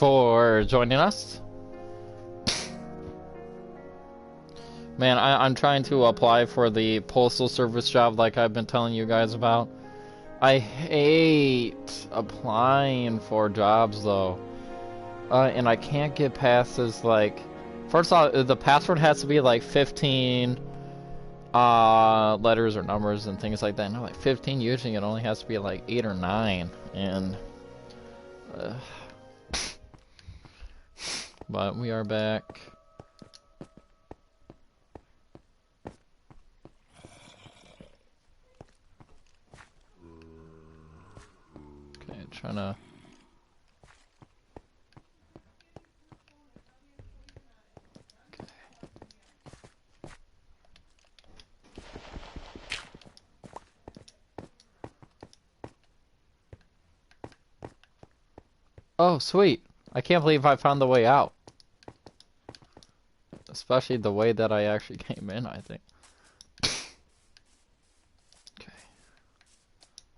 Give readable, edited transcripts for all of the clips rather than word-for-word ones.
for joining us. Man, I'm trying to apply for the postal service job like I've been telling you guys about. I hate applying for jobs though. And I can't get past this, like, first off, the password has to be like 15 letters or numbers and things like that. No, like 15, usually it only has to be like 8 or 9. And but we are back. Okay, trying to... Okay. Oh, sweet. I can't believe I found the way out. Especially the way that I actually came in, I think. Okay.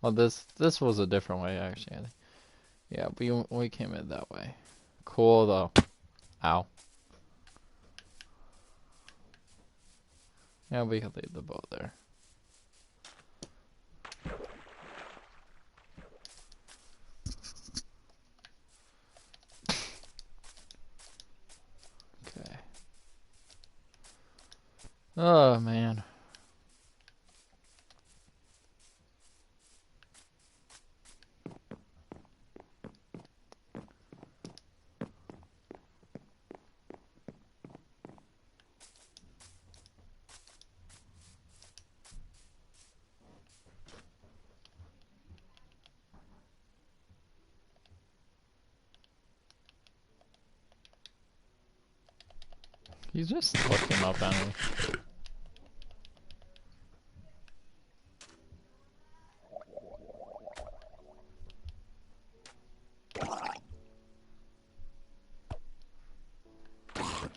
Well, this was a different way, actually, I think. Yeah, we came in that way. Cool, though. Ow. Yeah, we can leave the boat there. Okay. Oh, man. He's just looking up at me.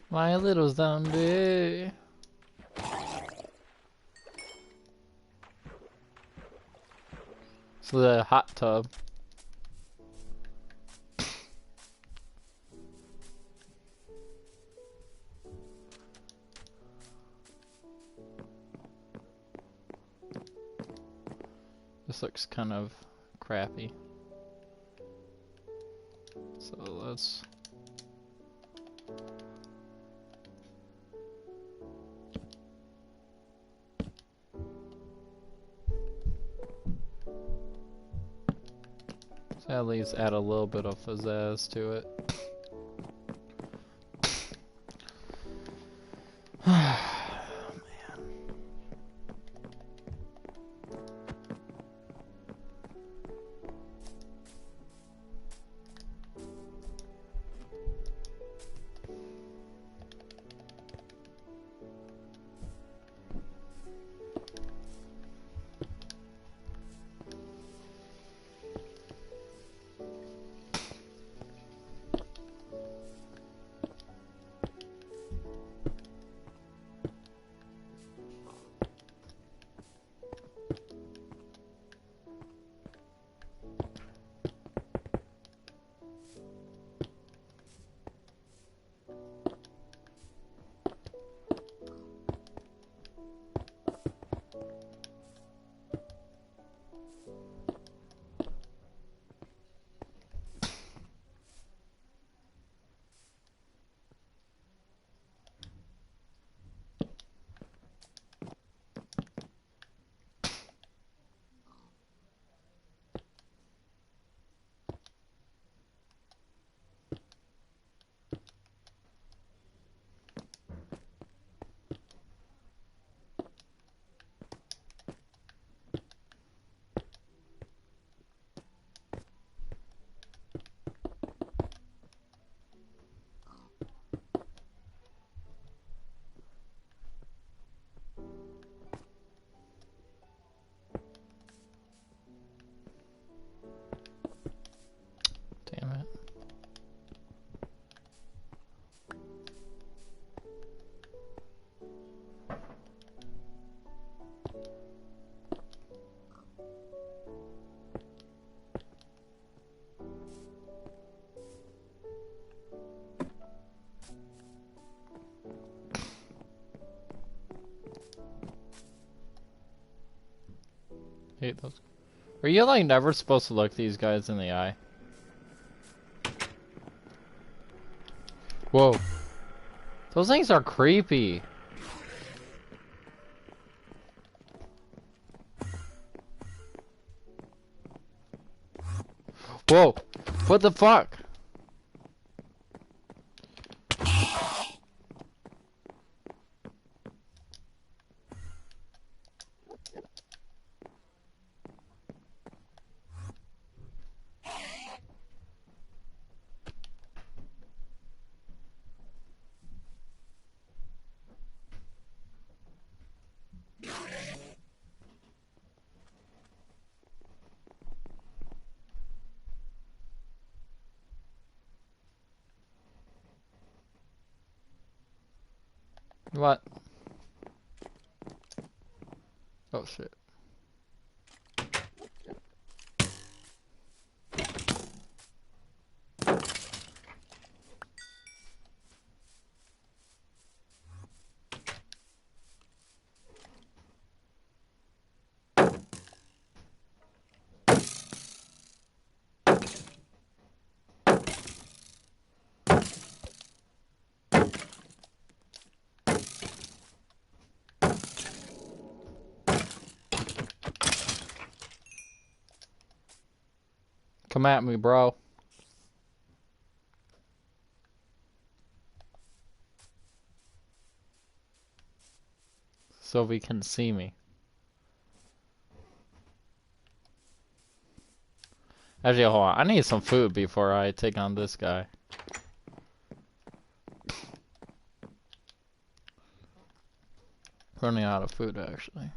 My little zombie. It's the hot tub. This looks kind of crappy. So let's... at least add a little bit of pizzazz to it. Hate those. Are you like never supposed to look these guys in the eye? Whoa. Those things are creepy. Whoa. What the fuck? What? Oh shit. Come at me, bro. So we can see me. Actually, hold on. I need some food before I take on this guy. Running out of food, actually.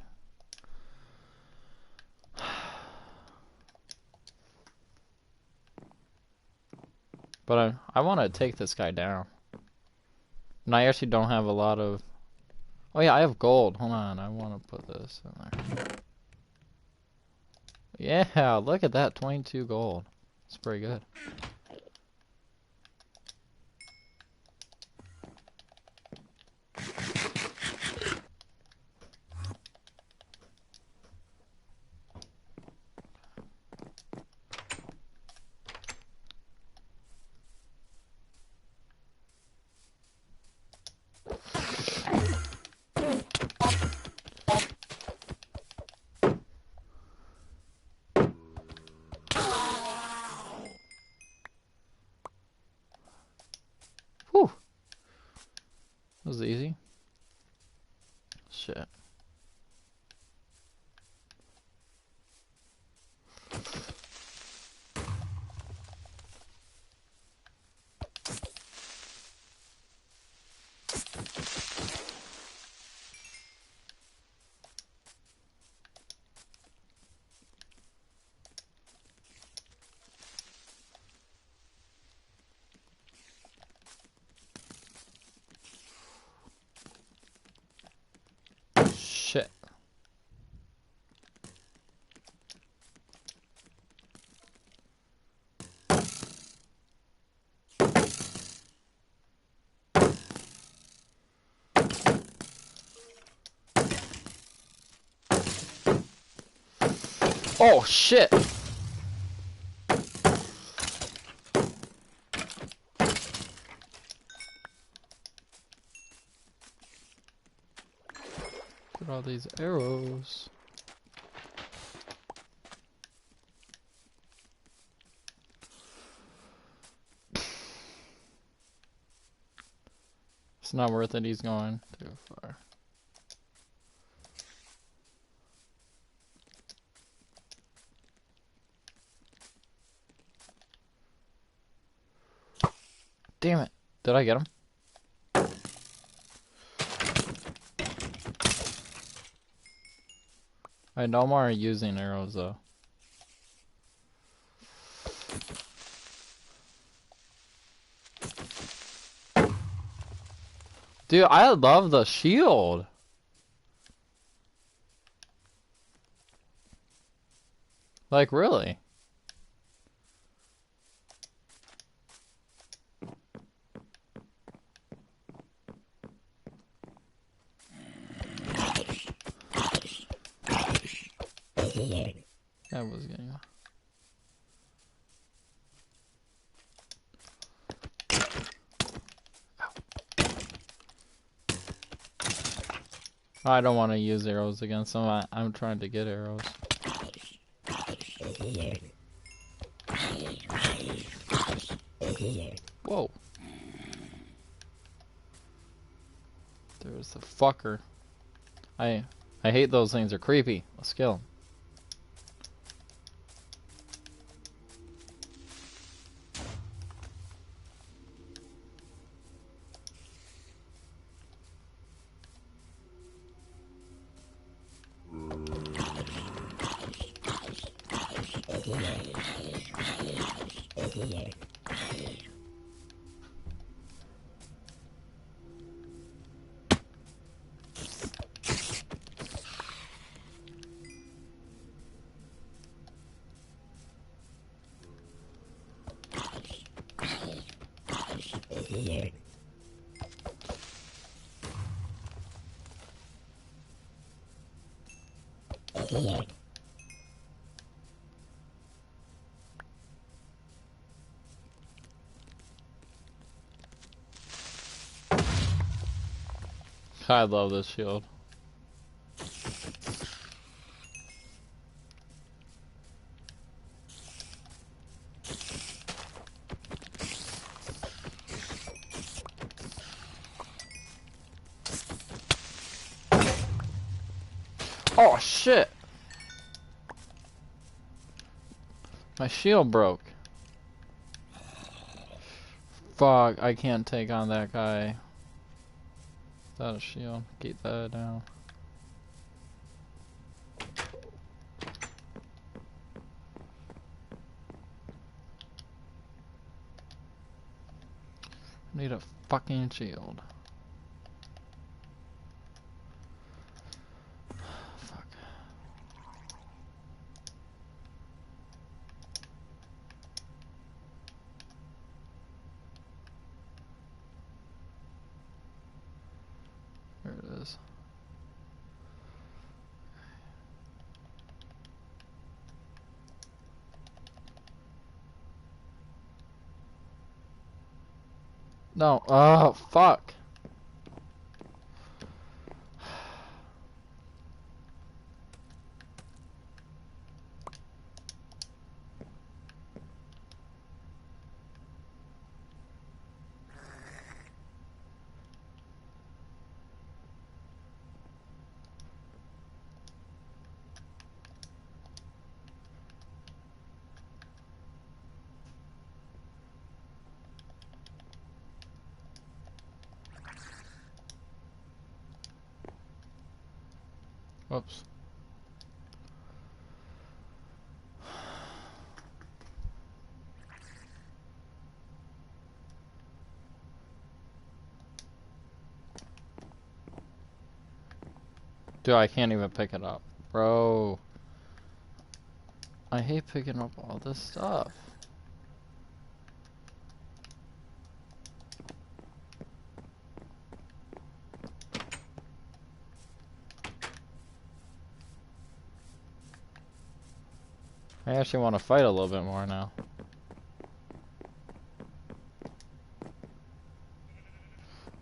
But I want to take this guy down. And I actually don't have a lot of... Oh yeah, I have gold. Hold on, I want to put this in there. Yeah, look at that. 22 gold. It's pretty good. Whew. That was easy. Shit. Shit. Oh shit. Look at all these arrows. It's not worth it, he's going too far. Damn it. Did I get him? I no more using arrows though. Dude, I love the shield. Like, really? That was getting. I don't want to use arrows against them. I'm trying to get arrows. Whoa. There's the fucker. I hate those things. They're creepy. Let's kill them. I love this shield. Oh shit! My shield broke. Fuck, I can't take on that guy. Without a shield. Keep that down. Need a fucking shield. Fuck. There it is. No. Oh, fuck. Whoops. Dude, I can't even pick it up. Bro. I hate picking up all this stuff. I actually want to fight a little bit more now.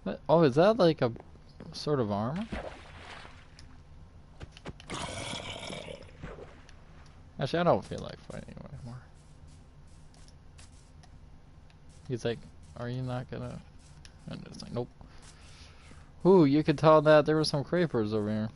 What? Oh, is that like a sort of armor? Actually, I don't feel like fighting anymore. He's like, are you not gonna... And it's like, nope. Ooh, you could tell that there were some creepers over here.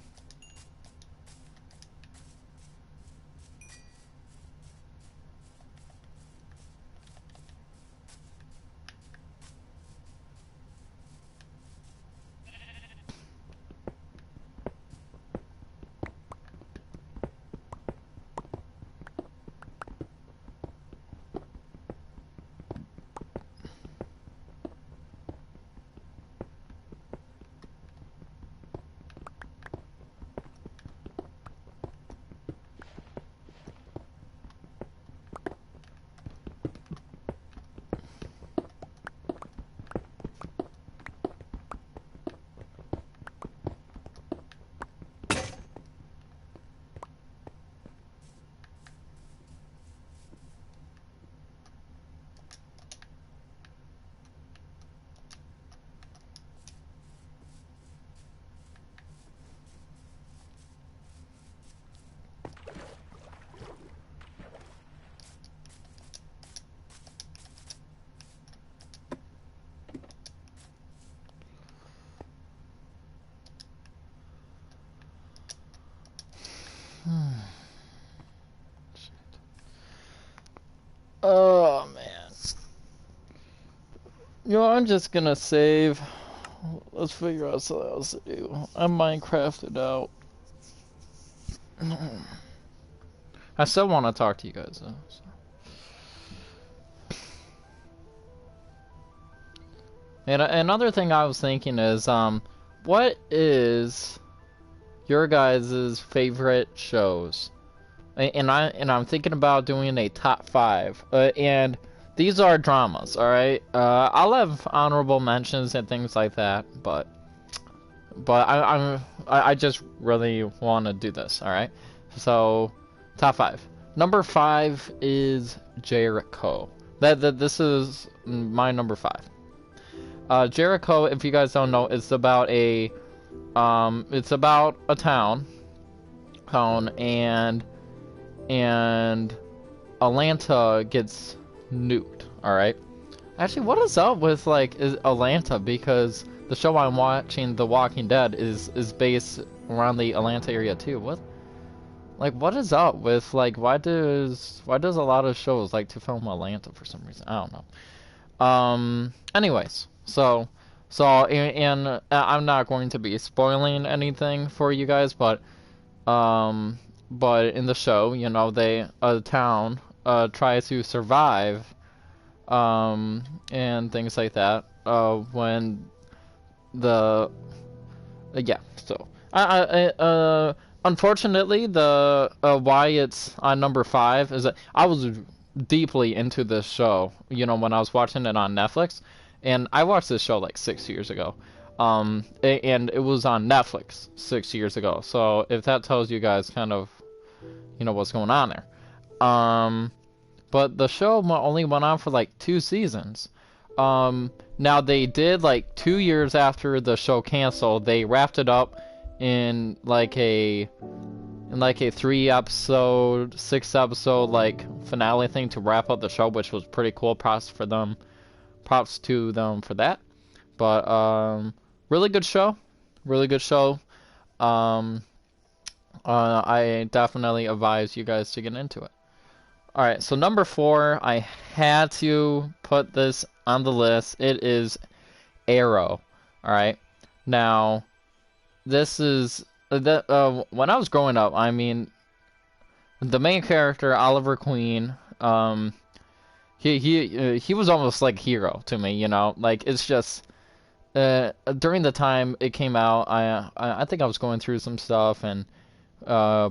You know, I'm just gonna save. Let's figure out something else to do. I'm Minecrafted out. I still want to talk to you guys though. So. And another thing I was thinking is, what is your guys' favorite shows? And I'm thinking about doing a top 5. And these are dramas, all right. I'll have honorable mentions and things like that, but I just really want to do this, all right. So, top 5. Number 5 is Jericho. This is my number 5. Jericho, if you guys don't know, it's about a town, and Atlanta gets nuked. All right. Actually, what is up with is Atlanta? Because the show I'm watching, The Walking Dead, is based around the Atlanta area too. What is up with why does a lot of shows like to film Atlanta for some reason? I don't know. Anyways. So and I'm not going to be spoiling anything for you guys, but in the show, you know, a town tries to survive, and things like that, when yeah, so unfortunately, the why it's on number 5 is that I was deeply into this show, you know, when I was watching it on Netflix. And I watched this show like 6 years ago. And it was on Netflix 6 years ago. So if that tells you guys kind of, you know, what's going on there. But the show only went on for like 2 seasons. Now they did 2 years after the show canceled, they wrapped it up in like a 3-episode, 6-episode finale thing to wrap up the show, which was pretty cool. Props to them for that. But really good show. I definitely advise you guys to get into it. Alright, so number 4, I had to put this on the list. It is Arrow. Alright. Now, this is when I was growing up, I mean, the main character, Oliver Queen, he was almost like hero to me, you know. It's just during the time it came out, I think I was going through some stuff and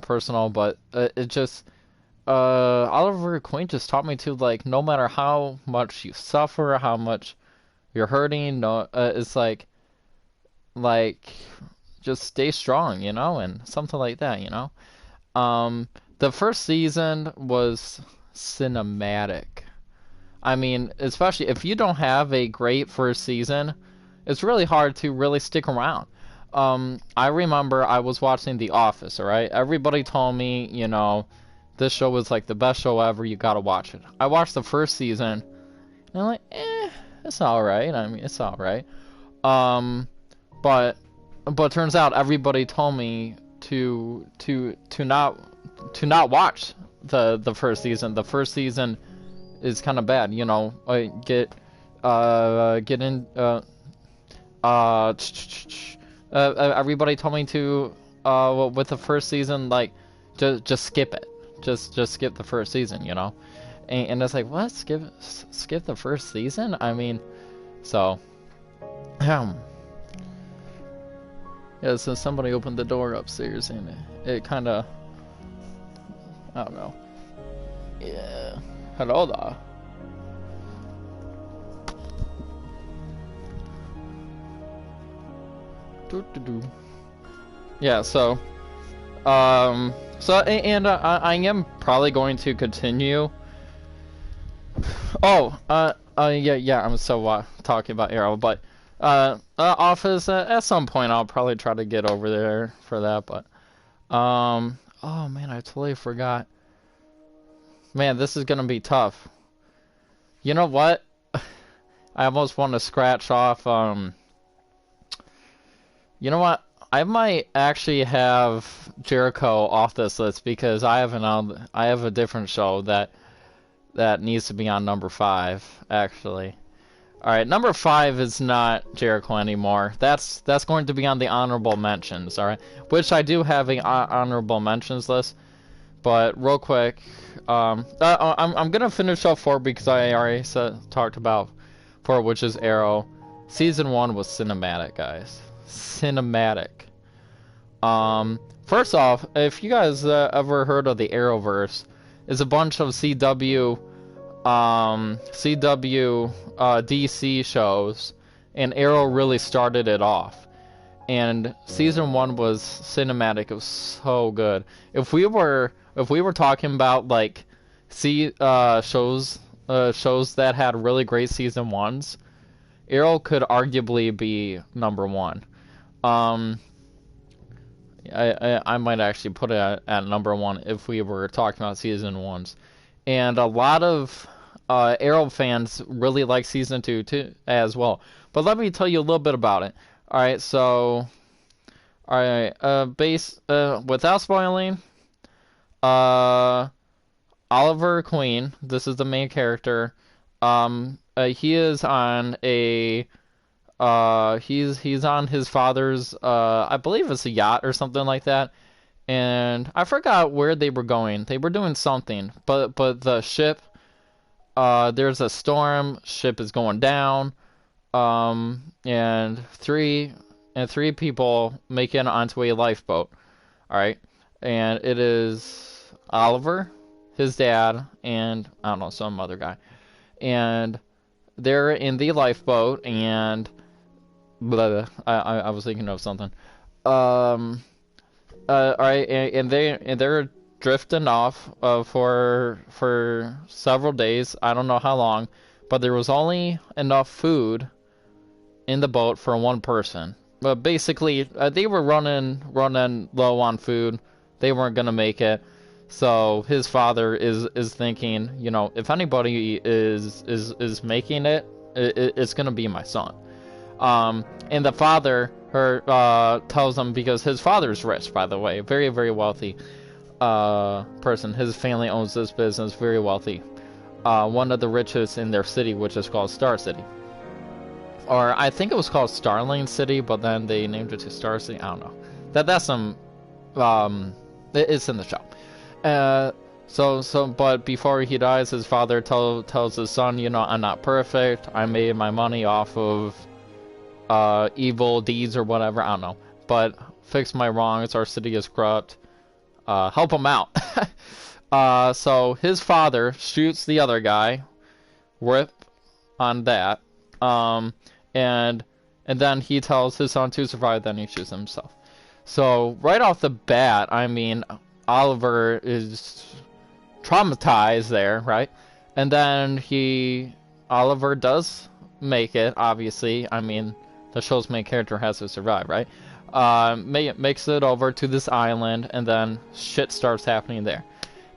personal, but it just Oliver Queen just taught me to no matter how much you suffer, how much you're hurting, it's just stay strong, you know, and something like that, you know. The first season was cinematic. I mean, especially if you don't have a great first season, it's really hard to really stick around. I remember I was watching The Office, alright? Everybody told me, you know, this show was the best show ever, you gotta watch it. I watched the first season, and I'm like, it's alright. I mean, it's alright. But turns out everybody told me to not watch the first season. The first season is kind of bad, you know. Everybody told me to with the first season, just skip it. Just skip the first season, you know. And it's what? Skip the first season? I mean, so yeah, so somebody opened the door upstairs and it kind of, I don't know. Yeah. Hello there. Yeah, so I am probably going to continue. Yeah, I'm still talking about Arrow, but Office, at some point I'll probably try to get over there for that, but oh man, I totally forgot. Man, this is gonna be tough. You know what? I almost want to scratch off, you know what? I might actually have Jericho off this list because I have a different show that needs to be on number 5, actually. All right, number 5 is not Jericho anymore. That's going to be on the honorable mentions. All right, which I do have a honorable mentions list. But real quick, I'm gonna finish off 4 because I already talked about 4, which is Arrow. Season 1 was cinematic, guys. Cinematic. First off, if you guys ever heard of the Arrowverse, it's a bunch of CW DC shows, and Arrow really started it off. And season 1 was cinematic. It was so good. If we were talking about like shows that had really great season 1s, Arrow could arguably be number 1. I might actually put it at number 1 if we were talking about season 1s. And a lot of Arrow fans really like season 2 too as well. But let me tell you a little bit about it. All right, so without spoiling, Oliver Queen, this is the main character. He is on a he's on his father's I believe it's a yacht or something like that. And I forgot where they were going. They were doing something, but the ship, there's a storm, ship is going down, and three people make it onto a lifeboat. All right, and it is Oliver, his dad, and I don't know, some other guy, and they're in the lifeboat, and I was thinking of something. Alright, and they're drifting off for several days. I don't know how long, but there was only enough food in the boat for one person. But basically, they were running low on food. They weren't gonna make it. So his father is thinking, you know, if anybody is making it, it's gonna be my son. And the father tells him, because his father's rich, by the way, very, very wealthy person. His family owns this business, very wealthy. One of the richest in their city, which is called Star City. Or I think it was called Starling City, but then they named it to Star City. I don't know. That's some it's in the show. But before he dies, his father tells his son, you know, I'm not perfect. I made my money off of evil deeds or whatever, I don't know, but fix my wrongs, our city is corrupt, help him out. So his father shoots the other guy, rip on that, and then he tells his son to survive, then he shoots himself. So right off the bat, I mean, Oliver is traumatized there, right? And then Oliver does make it, obviously. I mean, the show's main character has to survive, right? Makes it over to this island, and then shit starts happening there.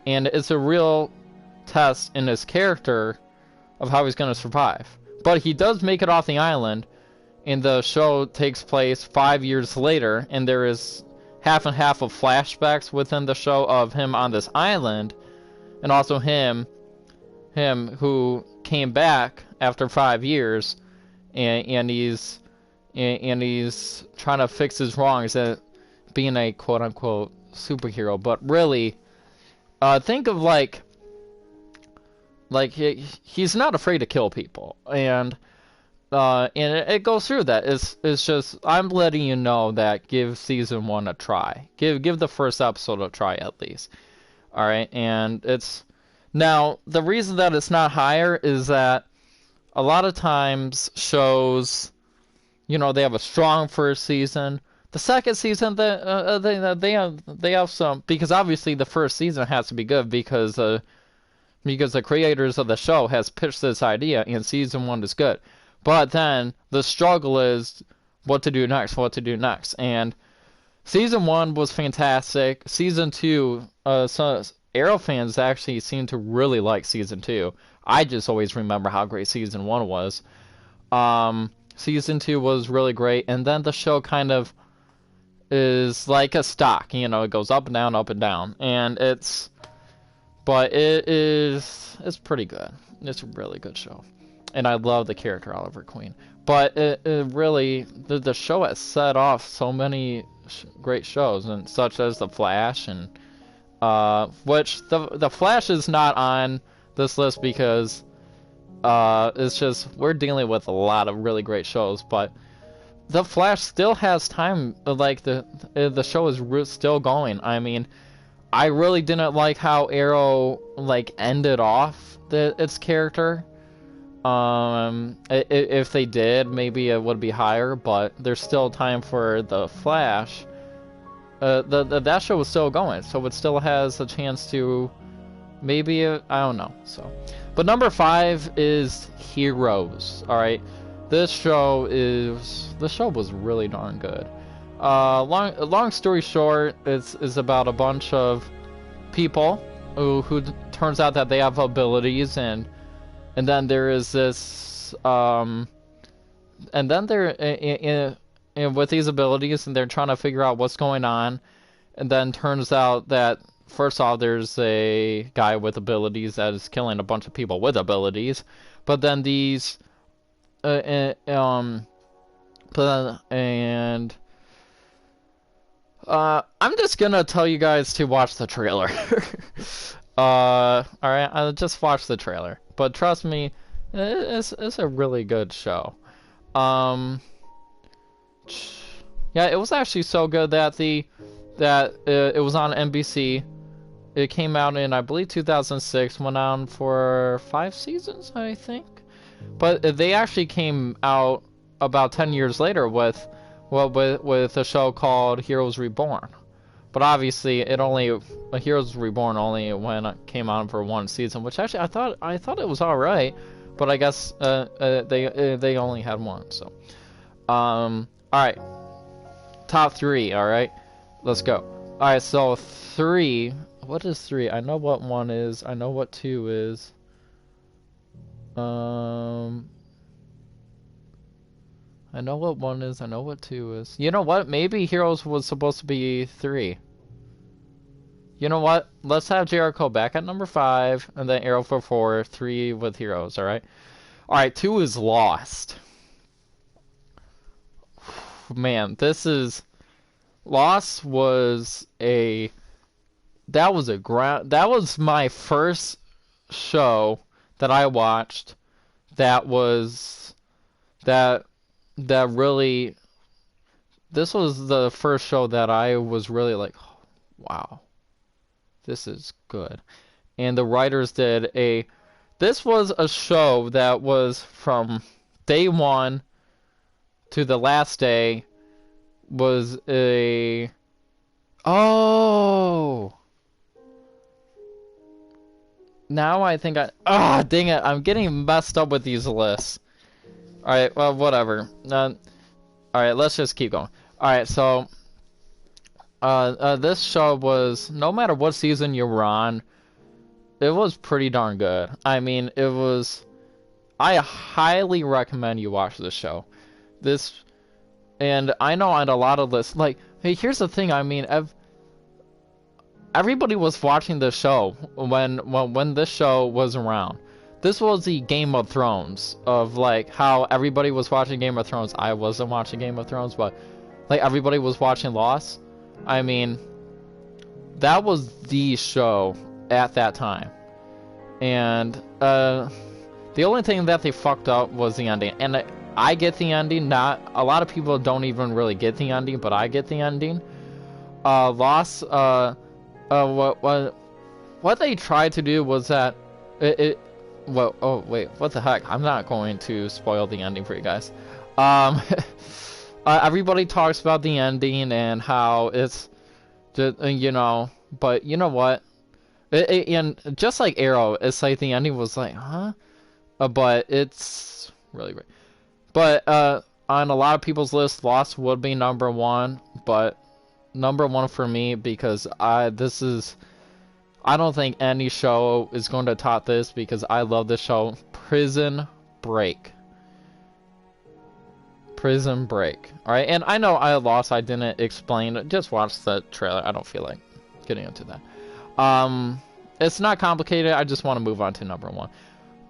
And it's a real test in his character of how he's going to survive. But he does make it off the island, and the show takes place 5 years later, and there is half and half of flashbacks within the show of him on this island, and also him who came back after 5 years, and he's trying to fix his wrongs at being a quote-unquote superhero. But really, think of like he's not afraid to kill people, and it goes through that. It's just, I'm letting you know that give season 1 a try. Give the first episode a try at least. All right, and it's now the reason that it's not higher is that a lot of times shows, you know, they have a strong first season. The second season, they have some, because obviously the first season has to be good because the creators of the show has pitched this idea, and season 1 is good. But then the struggle is what to do next. And season 1 was fantastic. Season 2, some Arrow fans actually seem to really like season 2. I just always remember how great season 1 was. Season 2 was really great, and then the show kind of is like a stock, you know, it goes up and down, and it's pretty good. It's a really good show. and I love the character Oliver Queen. But it really, the show has set off so many great shows, and such as The Flash, and which the Flash is not on this list because it's just we're dealing with a lot of really great shows, but The Flash still has time. Like the show is still going. I mean, I really didn't like how Arrow like ended off its character. If they did, maybe it would be higher, but there's still time for The Flash. That show is still going, so it still has a chance to maybe, I don't know. So, but number 5 is Heroes. All right, this show was really darn good. Long story short, it's about a bunch of people who turns out that they have abilities, and then there is this and then they're with these abilities, and they're trying to figure out what's going on, and then turns out that first off there's a guy with abilities that is killing a bunch of people with abilities, but then these I'm just gonna tell you guys to watch the trailer. Alright, I'll just watch the trailer. But trust me, it's a really good show. Yeah, it was actually so good that it was on NBC. It came out in, I believe, 2006, went on for 5 seasons, I think. But they actually came out about 10 years later with a show called Heroes Reborn. But obviously, Heroes Reborn only came on for 1 season, which actually I thought it was all right, but I guess they only had 1. So, all right, top 3. All right, let's go. All right, so 3. What is 3? I know what 1 is. I know what 2 is. I know what 1 is. I know what 2 is. You know what? Maybe Heroes was supposed to be 3. You know what? Let's have Jericho back at number 5, and then Arrow for 4, 3 with Heroes, alright? Alright, 2 is Lost. Man, Lost was that was my first show that I watched really, this was the first show that I was really like, wow, this is good. And the writers this was a show that was from day 1 to the last day was now I think dang it, I'm getting messed up with these lists. Alright, well, whatever. Alright, let's just keep going. Alright, so this show was, no matter what season you were on, it was pretty darn good. I mean, I highly recommend you watch this show. And I know on a lot of lists, like, hey, here's the thing, I mean, everybody was watching this show when this show was around. This was the Game of Thrones of, like, how everybody was watching Game of Thrones. I wasn't watching Game of Thrones, but, like, everybody was watching Lost. I mean, that was the show at that time. And the only thing that they fucked up was the ending. And I get the ending. Not a lot of people don't even really get the ending, but I get the ending. Lost. What they tried to do was that well, oh wait, what the heck? I'm not going to spoil the ending for you guys. Everybody talks about the ending and how it's just, but you know what? And just like Arrow, it's like the ending was like, huh? But it's really great. But on a lot of people's list, Lost would be number 1, but number 1 for me because I don't think any show is going to top this because I love this show. Prison Break. Prison Break. Alright, and I know I didn't explain it. Just watch the trailer. I don't feel like getting into that. It's not complicated. I just want to move on to number 1.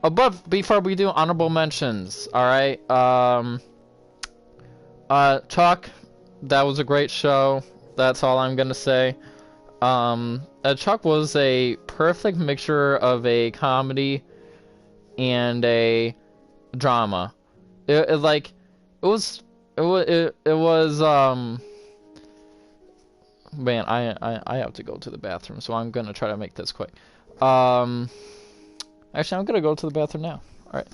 But before we do honorable mentions, all right. Chuck, that was a great show. That's all I'm gonna say. Chuck was a perfect mixture of a comedy and a drama. It was man, I have to go to the bathroom, so I'm gonna try to make this quick. Um, Actually, I'm gonna go to the bathroom now. All right.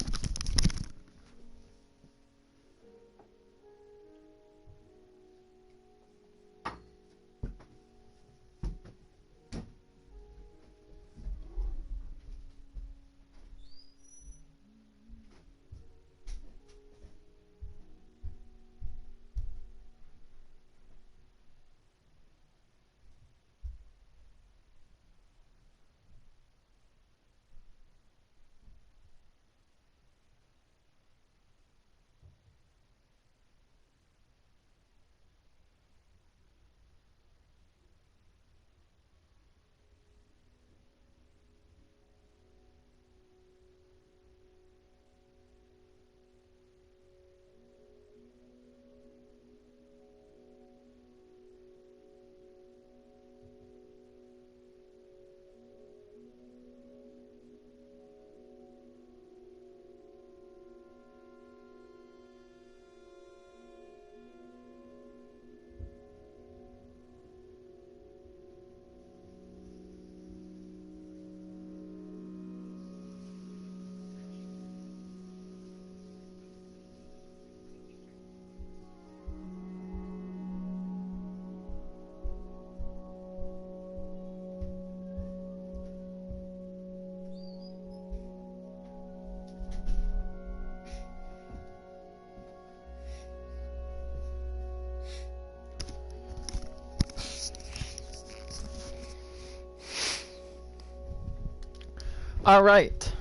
All right.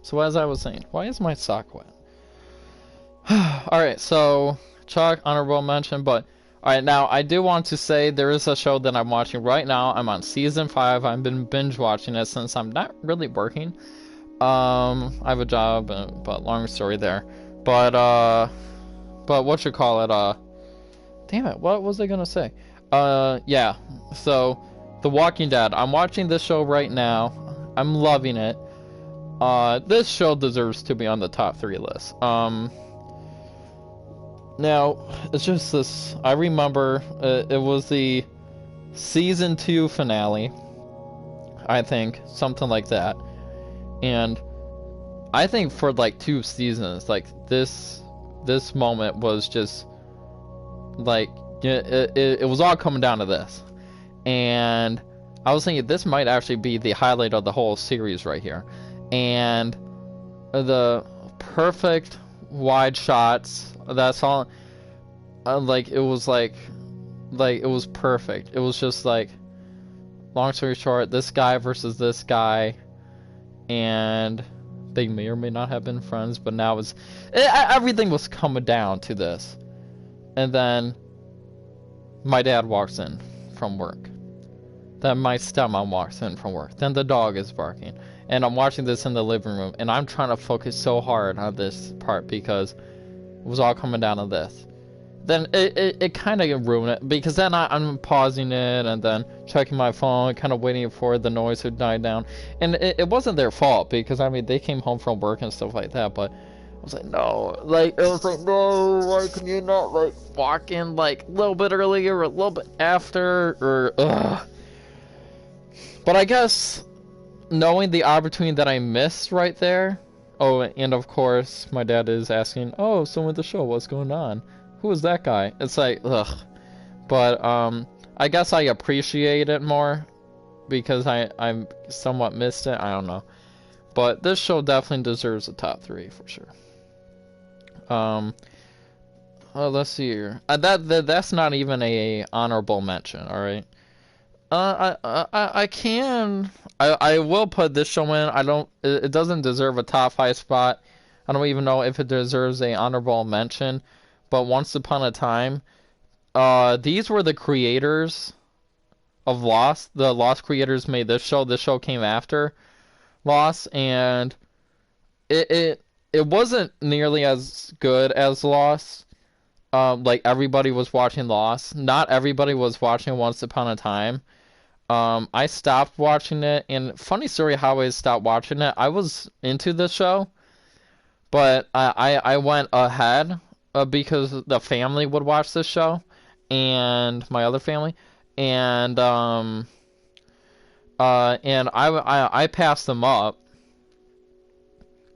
So as I was saying, why is my sock wet? All right. So Chuck, honorable mention, but all right. Now I do want to say there is a show that I'm watching right now. I'm on season 5. I've been binge watching it since I'm not really working. I have a job, but long story there. But what you call it? Damn it. What was I gonna say? Yeah. So, The Walking Dead. I'm watching this show right now. I'm loving it. This show deserves to be on the top 3 list. Now, it's just this. I remember it was the season 2 finale. I think something like that. And I think for like 2 seasons, like this moment was just like it was all coming down to this. And I was thinking this might actually be the highlight of the whole series right here. And the perfect wide shots, that's all. Like it was like it was perfect. It was just like, long story short, this guy versus this guy, and they may or may not have been friends, but now everything was coming down to this. And then my dad walks in from work. Then my stepmom walks in from work. Then the dog is barking. And I'm watching this in the living room, and I'm trying to focus so hard on this part because it was all coming down to this. Then it kind of ruined it, because then I'm pausing it and then checking my phone, kind of waiting for the noise to die down. And it wasn't their fault, because I mean they came home from work and stuff like that, but I was like, no, like, it was like, no, why can you not, like, walk in, like, a little bit earlier or a little bit after, or, ugh. But I guess, knowing the opportunity that I missed right there, oh, and of course, my dad is asking, oh, so with the show, what's going on? Who is that guy? It's like, ugh. But, I guess I appreciate it more, because I somewhat missed it, I don't know. But this show definitely deserves a top 3, for sure. Let's see here. That's not even a honorable mention. All right. I will put this show in. I don't. It doesn't deserve a top 5 spot. I don't even know if it deserves a honorable mention. But Once Upon a Time, these were the creators of Lost. The Lost creators made this show. This show came after Lost, and it wasn't nearly as good as Lost. Like everybody was watching Lost. Not everybody was watching Once Upon a Time. I stopped watching it, and funny story how I stopped watching it. I was into the show, but I went ahead because the family would watch this show, and my other family, and I passed them up,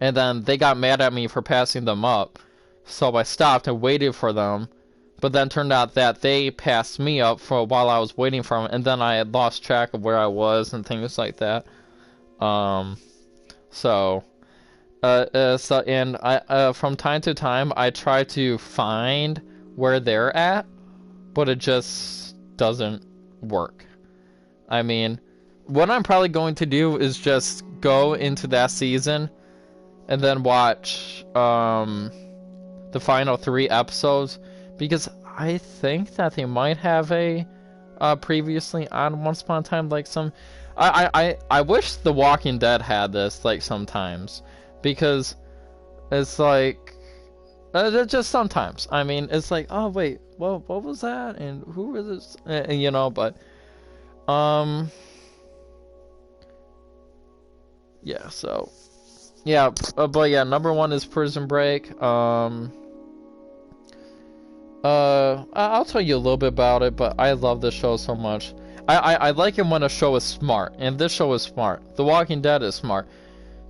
and then they got mad at me for passing them up, so I stopped and waited for them. But then turned out that they passed me up for while I was waiting for them, and then I had lost track of where I was and things like that. So, and I, from time to time, I try to find where they're at, but it just doesn't work. I mean, what I'm probably going to do is just go into that season and then watch the final 3 episodes, because I think that they might have a previously on Once Upon a Time, like some. I wish The Walking Dead had this, like, sometimes, because it's like just sometimes. I mean, it's like, oh wait, what was that, and who was this, you know? But yeah. So yeah, but yeah, number 1 is Prison Break. I'll tell you a little bit about it, but I love this show so much. I like it when a show is smart, and this show is smart. The Walking Dead is smart.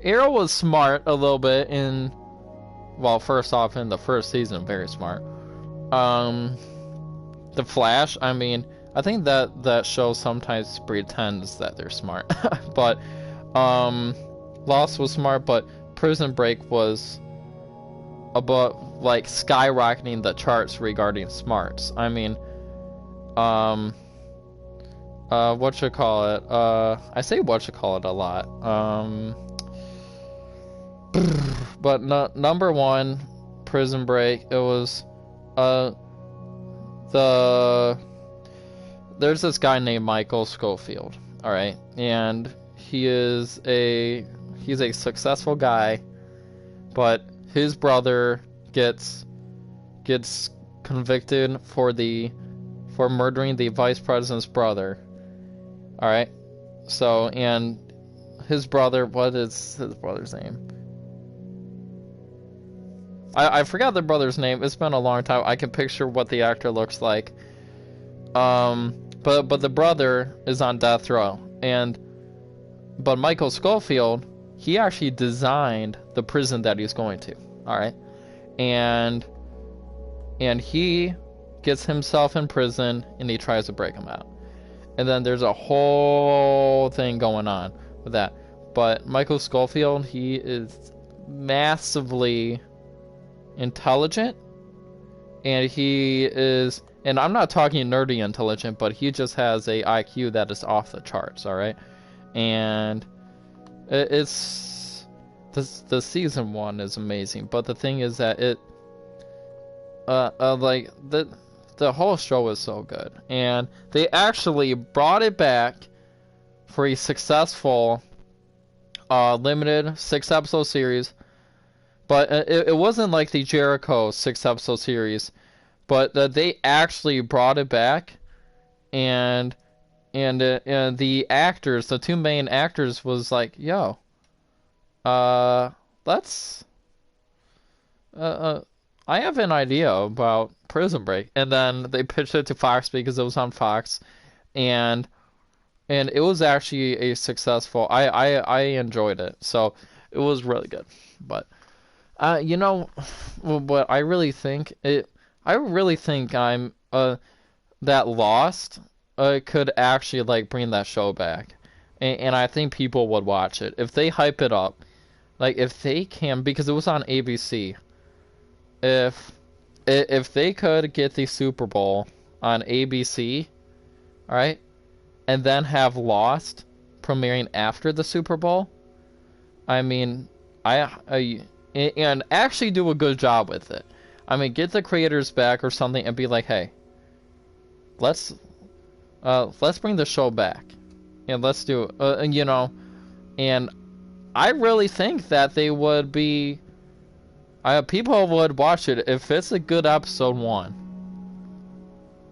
Arrow was smart a little bit in, well, first off, in the first season, very smart. The Flash, I mean, I think that show sometimes pretends that they're smart, but Lost was smart, but Prison Break was about, like, skyrocketing the charts regarding smarts. I mean, whatchamacallit, I say whatchamacallit a lot, but number 1, Prison Break, it was, there's this guy named Michael Scofield, alright, and he's a successful guy, but his brother gets convicted for murdering the vice president's brother. All right. So, and his brother, what is his brother's name? I forgot the brother's name. It's been a long time. I can picture what the actor looks like. But the brother is on death row, but Michael Scofield, he actually designed the prison that he's going to. All right, and he gets himself in prison, and he tries to break him out, and then there's a whole thing going on with that. But Michael Scofield, he is massively intelligent, and and I'm not talking nerdy intelligent, but he just has a IQ that is off the charts. All right, and it's. The season 1 is amazing, but the thing is that it, like, the whole show is so good, and they actually brought it back for a successful, limited 6-episode series, but it wasn't like the Jericho 6-episode series, but they actually brought it back, and the actors, the 2 main actors, was like, yo. Let's, I have an idea about Prison Break, and then they pitched it to Fox because it was on Fox, and it was actually a successful, I enjoyed it, so it was really good. But, you know, what I really think, I'm, that Lost, could actually, like, bring that show back, and I think people would watch it, if they hype it up. Like, if they can, because it was on ABC, if they could get the Super Bowl on ABC, alright, and then have Lost premiering after the Super Bowl, I mean, and actually do a good job with it. I mean, get the creators back or something and be like, hey, let's bring the show back, and let's do it, you know, and I really think that they would be. People would watch it if it's a good episode 1.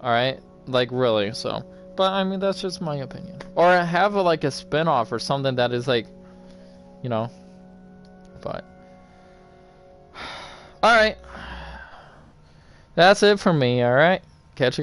All right, like really. So, but I mean that's just my opinion. Or have like a spin-off or something that is like, you know. But all right, that's it for me. All right, catch you guys.